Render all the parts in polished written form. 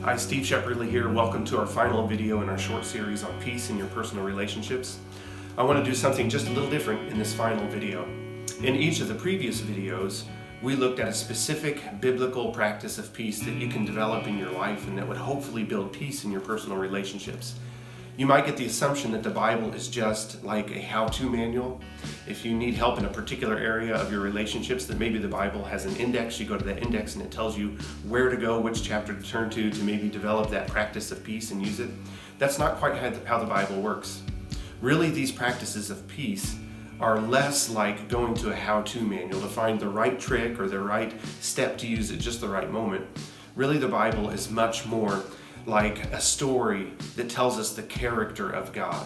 Hi, Steve Shepardly here. Welcome to our final video in our short series on peace in your personal relationships. I want to do something just a little different in this final video. In each of the previous videos, we looked at a specific biblical practice of peace that you can develop in your life and that would hopefully build peace in your personal relationships. You might get the assumption that the Bible is just like a how-to manual. If you need help in a particular area of your relationships, that maybe the Bible has an index. You go to that index and it tells you where to go, which chapter to turn to maybe develop that practice of peace and use it. That's not quite how the Bible works. Really, these practices of peace are less like going to a how-to manual to find the right trick or the right step to use at just the right moment. Really, the Bible is much more like a story that tells us the character of God.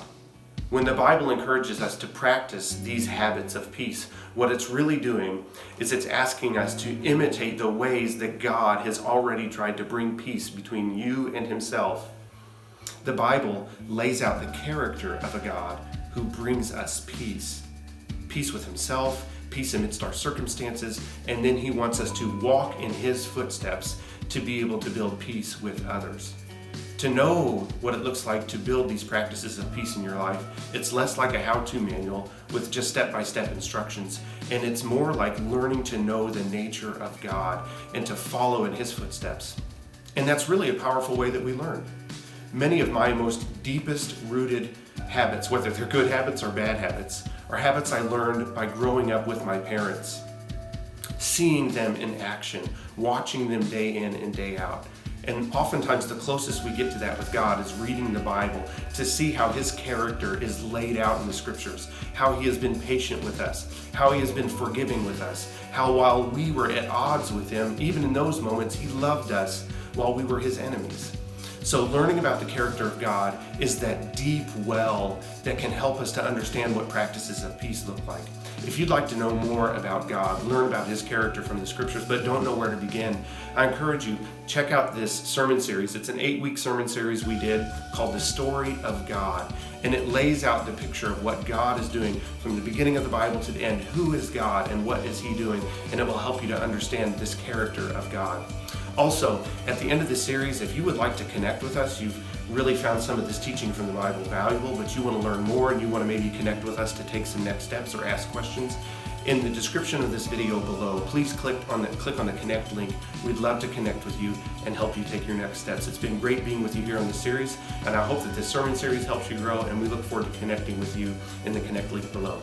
When the Bible encourages us to practice these habits of peace, what it's really doing is it's asking us to imitate the ways that God has already tried to bring peace between you and Himself. The Bible lays out the character of a God who brings us peace. Peace with Himself, peace amidst our circumstances, and then He wants us to walk in His footsteps to be able to build peace with others. To know what it looks like to build these practices of peace in your life, it's less like a how-to manual with just step-by-step instructions, and it's more like learning to know the nature of God and to follow in His footsteps. And that's really a powerful way that we learn. Many of my most deepest rooted habits, whether they're good habits or bad habits, are habits I learned by growing up with my parents, seeing them in action, watching them day in and day out. And oftentimes the closest we get to that with God is reading the Bible to see how His character is laid out in the Scriptures, how He has been patient with us, how He has been forgiving with us, how while we were at odds with Him, even in those moments, He loved us while we were His enemies. So learning about the character of God is that deep well that can help us to understand what practices of peace look like. If you'd like to know more about God, learn about His character from the Scriptures, but don't know where to begin, I encourage you, check out this sermon series. It's an 8-week sermon series we did called The Story of God. And it lays out the picture of what God is doing from the beginning of the Bible to the end. Who is God and what is He doing? And it will help you to understand this character of God. Also, at the end of the series, if you would like to connect with us, you've really found some of this teaching from the Bible valuable, but you want to learn more and you want to maybe connect with us to take some next steps or ask questions, in the description of this video below, please click on the connect link. We'd love to connect with you and help you take your next steps. It's been great being with you here on this series, and I hope that this sermon series helps you grow, and we look forward to connecting with you in the connect link below.